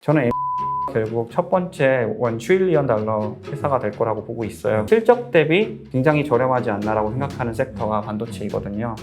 저는 결국 첫 번째 $1 trillion 회사가 될 거라고 보고 있어요. 실적 대비 굉장히 저렴하지 않나라고 생각하는 섹터가 반도체이거든요.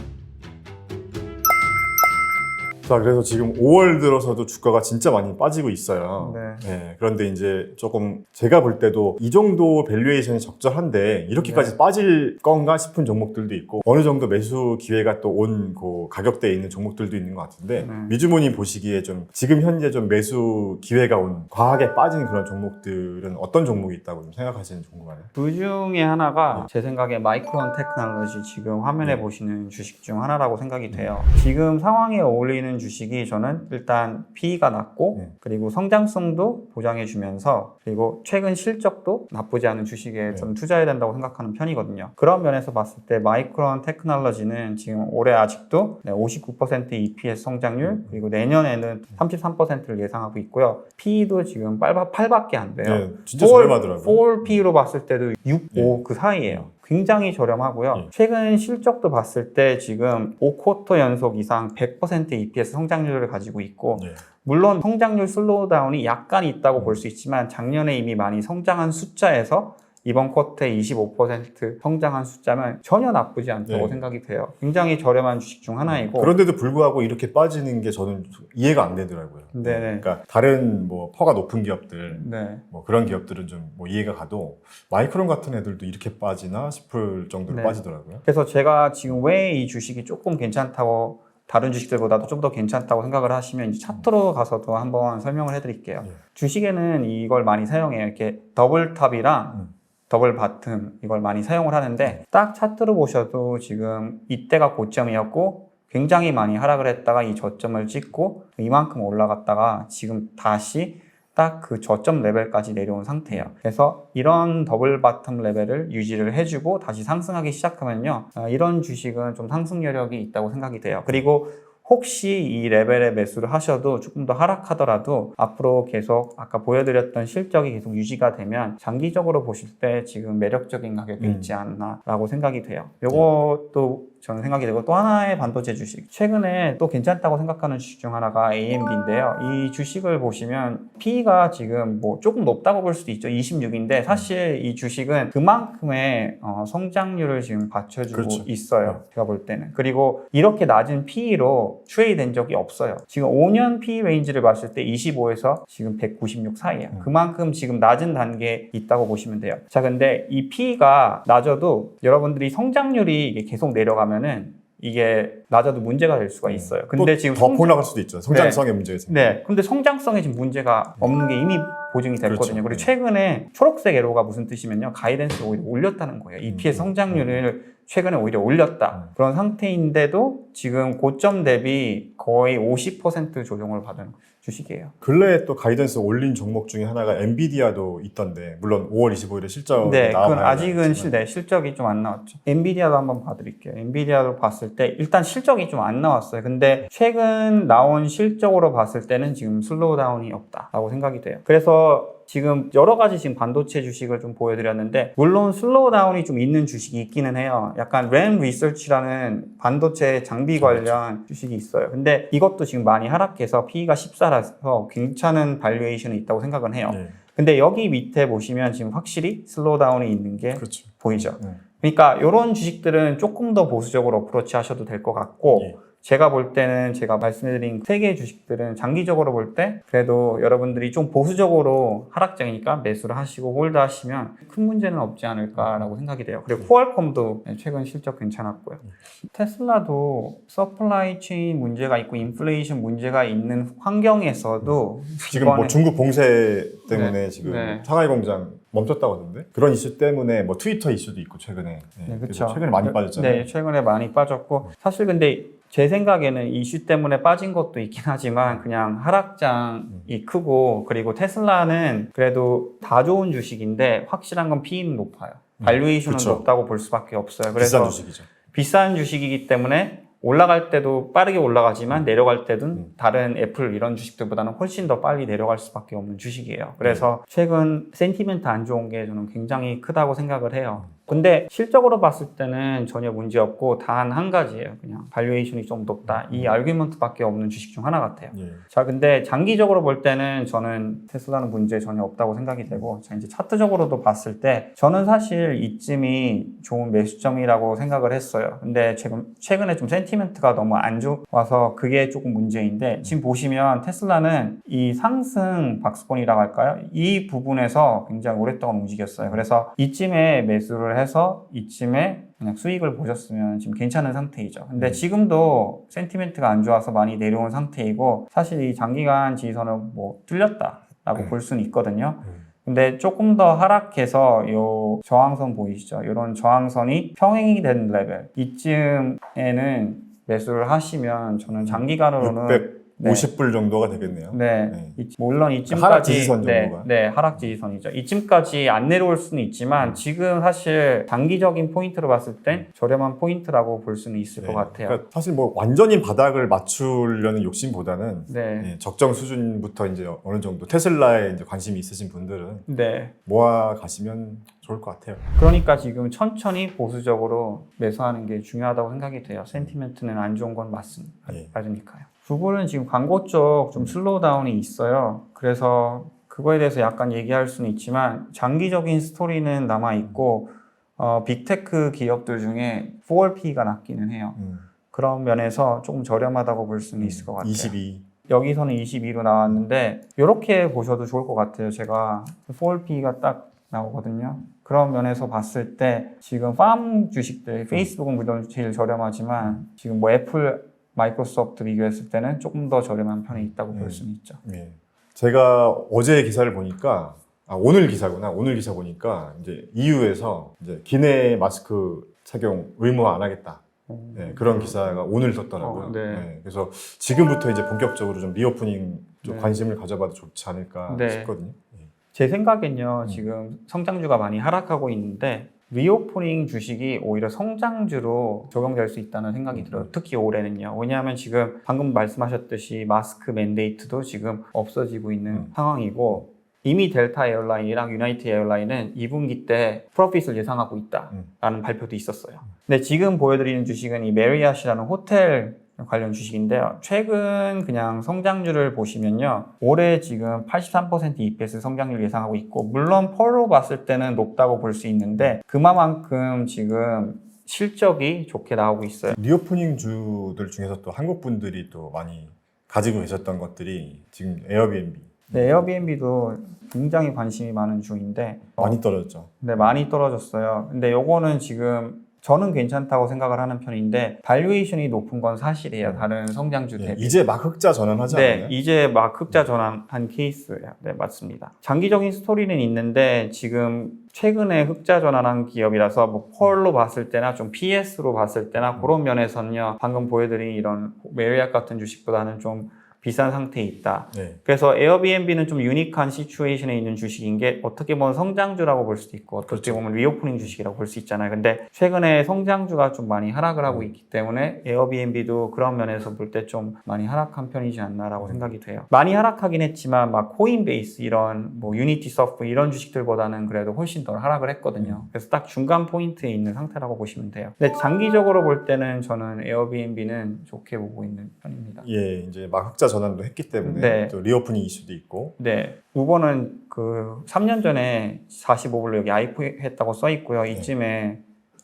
자, 그래서 지금 5월 들어서도 주가가 진짜 많이 빠지고 있어요. 네. 그런데 이제 조금 제가 볼 때도 이 정도 밸류에이션이 적절한데 이렇게까지 빠질 건가 싶은 종목들도 있고 어느 정도 매수 기회가 또 온 그 가격대에 있는 종목들도 있는 것 같은데 미주모님 보시기에 좀 지금 현재 좀 매수 기회가 온 과하게 빠진 그런 종목들은 어떤 종목이 있다고 좀 생각하시는지 궁금하네요. 그 중에 하나가 제 생각에 마이크론 테크놀로지 지금 화면에 보시는 주식 중 하나라고 생각이 돼요. 지금 상황에 어울리는 주식이 저는 일단 PE가 낮고 그리고 성장성도 보장해주면서 그리고 최근 실적도 나쁘지 않은 주식에 좀 투자해야 된다고 생각하는 편이거든요. 그런 면에서 봤을 때 마이크론 테크놀로지는 지금 올해 아직도 59% EPS 성장률 그리고 내년에는 33%를 예상하고 있고요. PE도 지금 8밖에 안 돼요. 네, 진짜 저렴하더라고요. 4 PE로 봤을 때도 6, 5 그 사이예요. 굉장히 저렴하고요. 최근 실적도 봤을 때 지금 5쿼터 연속 이상 100% EPS 성장률을 가지고 있고 물론 성장률 슬로우다운이 약간 있다고 볼 수 있지만 작년에 이미 많이 성장한 숫자에서 이번 쿼터에 25% 성장한 숫자면 전혀 나쁘지 않다고 생각이 돼요. 굉장히 저렴한 주식 중 하나이고 그런데도 불구하고 이렇게 빠지는 게 저는 이해가 안 되더라고요. 그러니까 다른 뭐 퍼가 높은 기업들 뭐 그런 기업들은 좀 뭐 이해가 가도 마이크론 같은 애들도 이렇게 빠지나 싶을 정도로 빠지더라고요. 그래서 제가 지금 왜 이 주식이 조금 괜찮다고 다른 주식들보다도 좀 더 괜찮다고 생각을 하시면 이제 차트로 가서도 한번 설명을 해드릴게요. 주식에는 이걸 많이 사용해요. 이렇게 더블탑이랑 더블 바텀 이걸 많이 사용을 하는데 딱 차트로 보셔도 지금 이때가 고점이었고 굉장히 많이 하락을 했다가 이 저점을 찍고 이만큼 올라갔다가 지금 다시 딱 그 저점 레벨까지 내려온 상태예요. 그래서 이런 더블 바텀 레벨을 유지를 해주고 다시 상승하기 시작하면요, 이런 주식은 좀 상승 여력이 있다고 생각이 돼요. 그리고 혹시 이 레벨에 매수를 하셔도 조금 더 하락하더라도 앞으로 계속 아까 보여드렸던 실적이 계속 유지가 되면 장기적으로 보실 때 지금 매력적인 가격이 있지 않나 라고 생각이 돼요. 요것도 저는 생각이 되고 또 하나의 반도체 주식 최근에 또 괜찮다고 생각하는 주식 중 하나가 AMD인데요. 이 주식을 보시면 PE가 지금 뭐 조금 높다고 볼 수도 있죠. 26인데 사실 이 주식은 그만큼의 성장률을 지금 받쳐주고 있어요. 제가 볼 때는. 그리고 이렇게 낮은 PE로 트레이드 된 적이 없어요. 지금 5년 PE 레인지를 봤을 때 25에서 지금 196 사이에요. 그만큼 지금 낮은 단계에 있다고 보시면 돼요. 자, 근데 이 PE가 낮아도 여러분들이 성장률이 이게 계속 내려가면은 이게 낮아도 문제가 될 수가 있어요. 근데 지금 더 올라갈 수도 있죠. 성장성의 문제가 있어요. 근데 성장성에 지금 문제가 없는 게 이미 보증이 됐거든요. 그리고 최근에 초록색 에로가 무슨 뜻이면요, 가이던스를 오히려 올렸다는 거예요. EPS 성장률을 최근에 오히려 올렸다. 그런 상태인데도 지금 고점 대비 거의 50% 조정을 받은 주식이에요. 근래에 또 가이던스 올린 종목 중에 하나가 엔비디아도 있던데, 물론 5월 25일에 실적이 그건 아직은 실적이 좀 안 나왔죠. 엔비디아도 한번 봐드릴게요. 엔비디아도 봤을 때 일단 실적이 좀 안 나왔어요. 근데 최근 나온 실적으로 봤을 때는 지금 슬로우다운이 없다라고 생각이 돼요. 그래서 지금 여러 가지 지금 반도체 주식을 좀 보여드렸는데 물론 슬로우다운이 좀 있는 주식이 있기는 해요. 약간 램 리서치라는 반도체 장비 관련 주식이 있어요. 근데 이것도 지금 많이 하락해서 PE가 14라서 괜찮은 발류에이션이 있다고 생각은 해요. 근데 여기 밑에 보시면 지금 확실히 슬로우다운이 있는 게 보이죠. 그러니까 이런 주식들은 조금 더 보수적으로 어프로치 하셔도 될 것 같고 제가 볼 때는 제가 말씀드린 세 개의 주식들은 장기적으로 볼 때 그래도 여러분들이 좀 보수적으로 하락장이니까 매수를 하시고 홀드 하시면 큰 문제는 없지 않을까라고 생각이 돼요. 그리고 퀄컴도 최근 실적 괜찮았고요. 테슬라도 서플라이 체인 문제가 있고 인플레이션 문제가 있는 환경에서도 지금 뭐 중국 봉쇄 때문에 지금 상하이 공장 멈췄다고 하던데 그런 이슈 때문에 뭐 트위터 이슈도 있고 최근에 그렇죠. 최근에 많이 빠졌잖아요. 최근에 많이 빠졌고 사실 근데 제 생각에는 이슈 때문에 빠진 것도 있긴 하지만 그냥 하락장이 크고 그리고 테슬라는 그래도 다 좋은 주식인데 확실한 건 PE는 높아요. 발류에이션은 높다고 볼 수밖에 없어요. 그래서 비싼 주식이죠. 비싼 주식이기 때문에 올라갈 때도 빠르게 올라가지만 내려갈 때는 다른 애플 이런 주식들보다는 훨씬 더 빨리 내려갈 수밖에 없는 주식이에요. 그래서 최근 센티멘트 안 좋은 게 저는 굉장히 크다고 생각을 해요. 근데 실적으로 봤을 때는 전혀 문제 없고 단 한 가지예요. 그냥 발류에이션이 좀 높다. 이 아규먼트밖에 없는 주식 중 하나 같아요. 예. 자, 근데 장기적으로 볼 때는 저는 테슬라는 문제 전혀 없다고 생각이 되고, 자, 이제 차트적으로도 봤을 때 저는 사실 이쯤이 좋은 매수점이라고 생각을 했어요. 근데 최근에 좀 센티멘트가 너무 안 좋아서 그게 조금 문제인데, 지금 보시면 테슬라는 이 상승 박스권이라고 할까요? 이 부분에서 굉장히 오랫동안 움직였어요. 그래서 이쯤에 매수를 해서 이쯤에 그냥 수익을 보셨으면 지금 괜찮은 상태이죠. 근데 지금도 센티멘트가 안 좋아서 많이 내려온 상태이고, 사실 이 장기간 지지선은 뭐 뚫렸다라고 볼 수는 있거든요. 근데 조금 더 하락해서 요 저항선 보이시죠? 이런 저항선이 평행이 된 레벨, 이쯤에는 매수를 하시면 저는 장기간으로는 650불 정도가 되겠네요. 네. 물론 이쯤까지 하락 지지선 정도가. 네, 하락 지지선이죠. 이쯤까지 안 내려올 수는 있지만 지금 사실 장기적인 포인트로 봤을 땐 저렴한 포인트라고 볼 수는 있을 것 같아요. 그러니까 사실 뭐 완전히 바닥을 맞추려는 욕심보다는 네. 적정 수준부터 이제 어느 정도 테슬라에 이제 관심이 있으신 분들은 네. 모아 가시면 좋을 것 같아요. 그러니까 지금 천천히 보수적으로 매수하는 게 중요하다고 생각이 돼요. 센티멘트는 안 좋은 건 맞으니까요. 구글은 지금 광고 쪽 좀 슬로우 다운이 있어요. 그래서 그거에 대해서 약간 얘기할 수는 있지만 장기적인 스토리는 남아있고 빅테크 기업들 중에 4월P가 낮기는 해요. 그런 면에서 조금 저렴하다고 볼 수는 있을 것 같아요. 22. 여기서는 22로 나왔는데 이렇게 보셔도 좋을 것 같아요. 제가 4월P가 딱 나오거든요. 그런 면에서 봤을 때 지금 팜 주식들, 페이스북은 물론 제일 저렴하지만 지금 뭐 애플, 마이크로소프트 비교했을 때는 조금 더 저렴한 편에 있다고 볼 수는 있죠. 네. 제가 어제 기사를 보니까 오늘 기사구나. 오늘 기사 보니까 이제 EU에서 이제 기내 마스크 착용 의무화 안 하겠다. 네, 그런 기사가 오늘 떴더라고요. 네, 그래서 지금부터 이제 본격적으로 좀 리오프닝 좀 관심을 가져봐도 좋지 않을까 싶거든요. 제 생각엔요, 지금 성장주가 많이 하락하고 있는데 리오프닝 주식이 오히려 성장주로 적용될 수 있다는 생각이 들어요. 특히 올해는요. 왜냐하면 지금 방금 말씀하셨듯이 마스크 맨데이트도 지금 없어지고 있는 상황이고 이미 델타 에어라인이랑 유나이티드 에어라인은 2분기 때 프로핏을 예상하고 있다라는 발표도 있었어요. 근데 지금 보여드리는 주식은 이 메리엇이라는 호텔 관련 주식인데요. 최근 그냥 성장률을 보시면요. 올해 지금 83% EPS 성장률 예상하고 있고 물론 펄로 봤을 때는 높다고 볼 수 있는데 그만큼 지금 실적이 좋게 나오고 있어요. 리오프닝 주들 중에서 또 한국 분들이 또 많이 가지고 계셨던 것들이 지금 에어비앤비. 네, 에어비앤비도 굉장히 관심이 많은 주인데 많이 떨어졌죠. 네, 많이 떨어졌어요. 근데 요거는 지금 저는 괜찮다고 생각을 하는 편인데 발류에이션이 높은 건 사실이에요. 다른 성장주 대비. 이제 막 흑자 전환하지 않나요? 네, 이제 막 흑자 전환한 케이스예요. 네, 맞습니다. 장기적인 스토리는 있는데 지금 최근에 흑자 전환한 기업이라서 뭐 펄로 봤을 때나 좀 PS로 봤을 때나 그런 면에서는요. 방금 보여드린 이런 메리엇 같은 주식보다는 좀 비싼 상태에 있다. 그래서 에어비앤비는 좀 유니크한 시츄에이션에 있는 주식인 게 어떻게 보면 성장주라고 볼 수도 있고 어떻게 보면 리오프닝 주식이라고 볼 수 있잖아요. 근데 최근에 성장주가 좀 많이 하락을 하고 있기 때문에 에어비앤비도 그런 면에서 볼 때 좀 많이 하락한 편이지 않나라고 생각이 돼요. 많이 하락하긴 했지만 막 코인베이스 이런 뭐 유니티 서프 이런 주식들보다는 그래도 훨씬 더 하락을 했거든요. 그래서 딱 중간 포인트에 있는 상태라고 보시면 돼요. 근데 장기적으로 볼 때는 저는 에어비앤비는 좋게 보고 있는 편입니다. 예, 이제 막 흑자 전환도 했기 때문에 또 리오프닝 이슈도 있고. 네. 우버는 그 3년 전에 45불로 여기 IPO 했다고 써 있고요. 이쯤에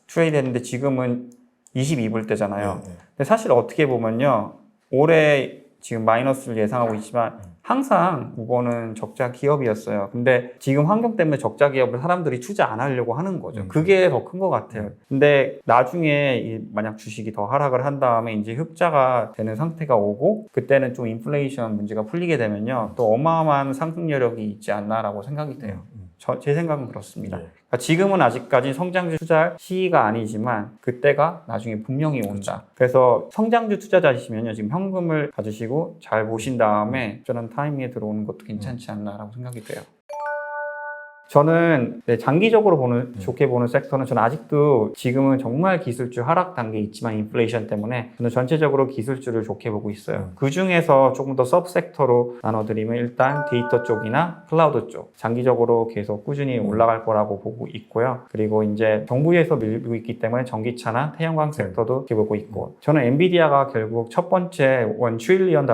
트레이드 했는데 지금은 22불대잖아요. 근데 사실 어떻게 보면요. 올해 지금 마이너스를 예상하고 있지만 항상 우버는 적자 기업이었어요. 근데 지금 환경 때문에 적자 기업을 사람들이 투자 안 하려고 하는 거죠. 그게 더 큰 것 같아요. 근데 나중에 만약 주식이 더 하락을 한 다음에 이제 흑자가 되는 상태가 오고 그때는 좀 인플레이션 문제가 풀리게 되면요. 또 어마어마한 상승 여력이 있지 않나라고 생각이 돼요. 제 생각은 그렇습니다. 그러니까 지금은 아직까지 성장주 투자할 시기가 아니지만 그때가 나중에 분명히 온다. 그래서 성장주 투자자이시면요. 지금 현금을 가지시고 잘 보신 다음에 저는 타이밍에 들어오는 것도 괜찮지 않나라고 생각이 돼요. 저는 장기적으로 좋게 보는 섹터는 저는 아직도 지금은 정말 기술주 하락 단계에 있지만 인플레이션 때문에 저는 전체적으로 기술주를 좋게 보고 있어요. 그 중에서 조금 더 서브섹터로 나눠드리면 일단 데이터 쪽이나 클라우드 쪽 장기적으로 계속 꾸준히 올라갈 거라고 보고 있고요. 그리고 이제 정부에서 밀고 있기 때문에 전기차나 태양광 섹터도 이렇게 보고 있고 저는 엔비디아가 결국 첫 번째 $1 trillion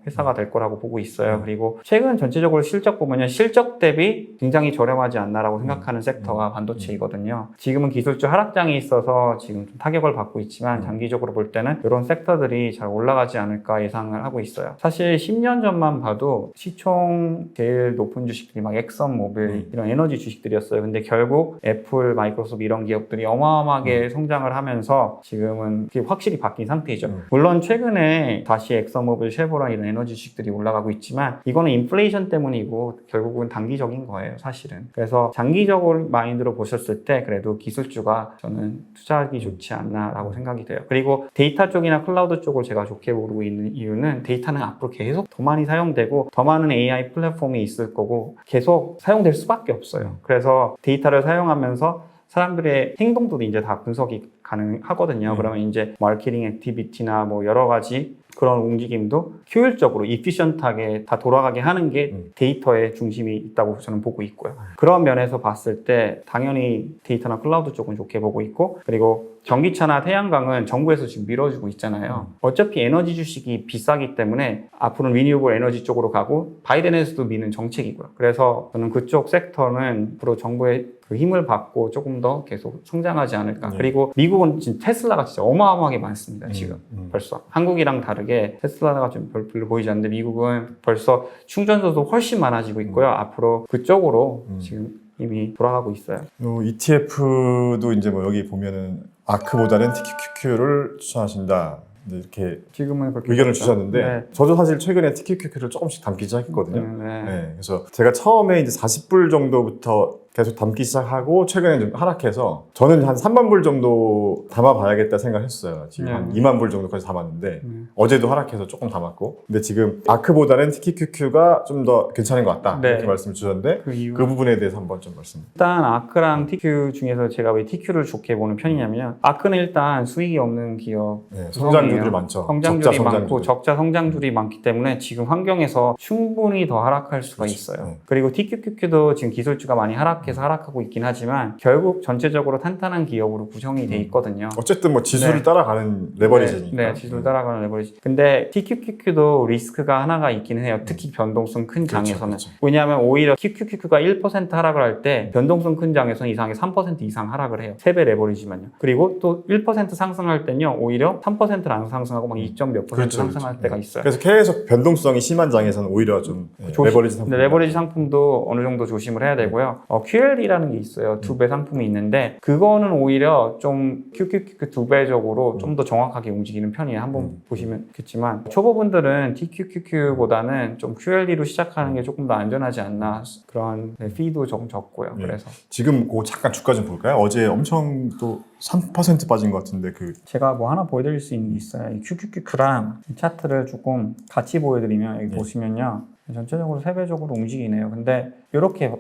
회사가 될 거라고 보고 있어요. 그리고 최근 전체적으로 실적 보면요. 실적 대비 굉장히 저렴하지 않나라고 생각하는 섹터가 반도체이거든요. 지금은 기술주 하락장이 있어서 지금 좀 타격을 받고 있지만 장기적으로 볼 때는 이런 섹터들이 잘 올라가지 않을까 예상을 하고 있어요. 사실 10년 전만 봐도 시총 제일 높은 주식들이 막 엑선모빌 이런 에너지 주식들이었어요. 근데 결국 애플, 마이크로소프트 이런 기업들이 어마어마하게 성장을 하면서 지금은 그게 확실히 바뀐 상태이죠. 물론 최근에 다시 엑선모빌, 쉐보론 이런 에너지 주식들이 올라가고 있지만 이거는 인플레이션 때문이고 결국은 단기적인 거예요, 사실은. 그래서 장기적으로 마인드로 보셨을 때 그래도 기술주가 저는 투자하기 좋지 않나라고 생각이 돼요. 그리고 데이터 쪽이나 클라우드 쪽을 제가 좋게 보고 있는 이유는 데이터는 앞으로 계속 더 많이 사용되고 더 많은 AI 플랫폼이 있을 거고 계속 사용될 수밖에 없어요. 그래서 데이터를 사용하면서 사람들의 행동도 이제 다 분석이 가능하거든요. 그러면 이제 마케팅 액티비티나 뭐 여러 가지 그런 움직임도 효율적으로 이피션트하게 다 돌아가게 하는 게 데이터의 중심이 있다고 저는 보고 있고요. 그런 면에서 봤을 때 당연히 데이터나 클라우드 쪽은 좋게 보고 있고 그리고 전기차나 태양광은 정부에서 지금 밀어주고 있잖아요. 어차피 에너지 주식이 비싸기 때문에 앞으로는 리뉴얼 에너지 쪽으로 가고 바이든에서도 미는 정책이고요. 그래서 저는 그쪽 섹터는 앞으로 정부의 그 힘을 받고 조금 더 계속 성장하지 않을까. 그리고 미국은 지금 테슬라가 진짜 어마어마하게 많습니다. 지금 벌써 한국이랑 다르게 테슬라가 좀 별로 보이지 않는데 미국은 벌써 충전소도 훨씬 많아지고 있고요. 앞으로 그쪽으로 지금 이미 돌아가고 있어요. ETF도 이제 뭐 여기 보면은 아크보다는 TQQQ를 추천하신다. 이렇게 지금은 그렇게 의견을 됐죠. 주셨는데 네. 저도 사실 최근에 TQQQ를 조금씩 담기 시작했거든요. 네, 그래서 제가 처음에 이제 40불 정도부터 계속 담기 시작하고 최근에 좀 하락해서 저는 한 3만 불 정도 담아봐야겠다 생각했어요. 지금 한 2만 불 정도까지 담았는데 어제도 하락해서 조금 담았고 근데 지금 아크보다는 TQQQ가 좀 더 괜찮은 것 같다 네. 이렇게 말씀 주셨는데 그 부분에 대해서 한번 좀 말씀. 일단 아크랑 TQ 중에서 제가 왜 TQ를 좋게 보는 편이냐면 아크는 일단 수익이 없는 기업 성장주들이 많죠. 성장률이 많고 적자 성장률이 많기 때문에 지금 환경에서 충분히 더 하락할 수가 있어요. 그리고 TQQQ도 지금 기술주가 많이 하락해서 하락하고 있긴 하지만 결국 전체적으로 탄탄한 기업으로 구성이 돼 있거든요. 어쨌든 뭐 지수를 따라가는 레버리지니까. 네, 지수를 따라가는 레버리지. 근데 TQQQ도 리스크가 하나가 있기는 해요. 특히 변동성 큰 장에서는. 그렇죠. 왜냐하면 오히려 QQQQ가 1% 하락을 할 때 변동성 큰 장에서는 이상하게 3% 이상 하락을 해요. 3배 레버리지만요. 그리고 또 1% 상승할 때는요. 오히려 3%를 안 상승하고 막 2몇% 몇 그렇죠, 상승할 때가 있어요. 그래서 계속 변동성이 심한 장에서는 오히려 좀 레버리지 상품. 레버리지 상품도 어느 정도 조심을 해야 되고요. QL이라는 게 있어요. 2배 상품이 있는데 그거는 오히려 좀 QQQ 2배적으로 좀 더 정확하게 움직이는 편이에요. 한번 보시면 겠지만 초보분들은 TQQQ보다는 좀 QLD로 시작하는 게 조금 더 안전하지 않나 그런 피도 조금 적고요. 그래서 지금 그 잠깐 주가 좀 볼까요? 어제 엄청 또 3% 빠진 것 같은데 제가 뭐 하나 보여드릴 수 있는 게 있어요. 이 QQQ랑 차트를 조금 같이 보여드리면 여기 보시면요. 전체적으로 세배적으로 움직이네요. 근데 이렇게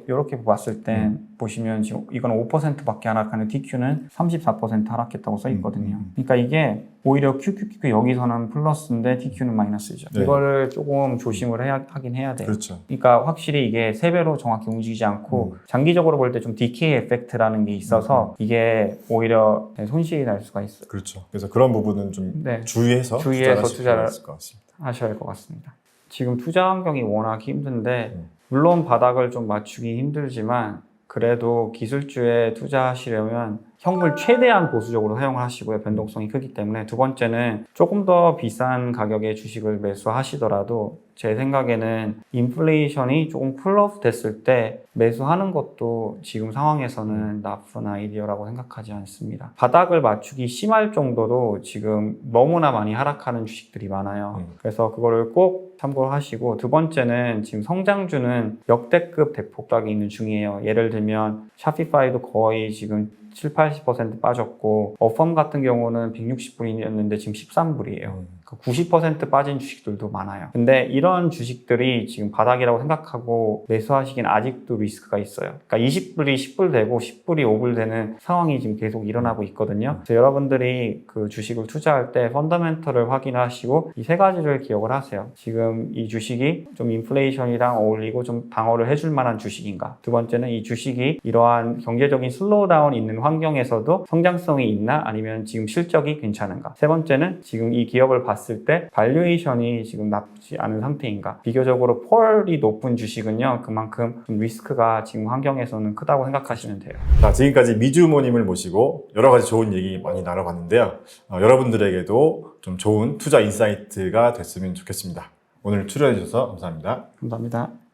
봤을 때 보시면 지금 이건 5%밖에 하락하는 TQ는 34% 하락했다고 써 있거든요. 그러니까 이게 오히려 QQQ 여기서는 플러스인데 TQ는 마이너스죠. 이거를 조금 조심을 하긴 해야 돼요. 그렇죠. 그러니까 확실히 이게 3배로 정확히 움직이지 않고 장기적으로 볼 때 좀 디케이 에펙트라는 게 있어서 이게 오히려 손실이 날 수가 있어요. 그렇죠. 그래서 그런 부분은 좀 주의해서 투자를 있을 것 같습니다. 하셔야 할 것 같습니다. 지금 투자 환경이 워낙 힘든데 물론 바닥을 좀 맞추기 힘들지만 그래도 기술주에 투자하시려면 현물 최대한 보수적으로 사용을 하시고요. 변동성이 크기 때문에. 두 번째는 조금 더 비싼 가격의 주식을 매수하시더라도 제 생각에는 인플레이션이 조금 쿨오프 됐을 때 매수하는 것도 지금 상황에서는 나쁜 아이디어라고 생각하지 않습니다. 바닥을 맞추기 심할 정도로 지금 너무나 많이 하락하는 주식들이 많아요. 그래서 그거를 꼭 참고하시고 두 번째는 지금 성장주는 역대급 대폭락이 있는 중이에요. 예를 들면 샤피파이도 거의 지금 7, 80% 빠졌고 어펌 같은 경우는 160불이었는데 지금 13불이에요. 90% 빠진 주식들도 많아요. 근데 이런 주식들이 지금 바닥이라고 생각하고 매수하시기엔 아직도 리스크가 있어요. 그러니까 20불이 10불 되고 10불이 5불 되는 상황이 지금 계속 일어나고 있거든요. 그래서 여러분들이 그 주식을 투자할 때 펀더멘털을 확인하시고 이 세 가지를 기억을 하세요. 지금 이 주식이 좀 인플레이션이랑 어울리고 좀 방어를 해줄 만한 주식인가? 두 번째는 이 주식이 이러한 경제적인 슬로우다운 있는 환경에서도 성장성이 있나? 아니면 지금 실적이 괜찮은가? 세 번째는 지금 이 기업을 봤을 때 발류에이션이 지금 나쁘지 않은 상태인가? 비교적으로 펄이 높은 주식은요, 그만큼 좀 리스크가 지금 환경에서는 크다고 생각하시면 돼요. 자, 지금까지 미주모님을 모시고 여러 가지 좋은 얘기 많이 나눠봤는데요. 여러분들에게도 좀 좋은 투자 인사이트가 됐으면 좋겠습니다. 오늘 출연해 주셔서 감사합니다. 감사합니다.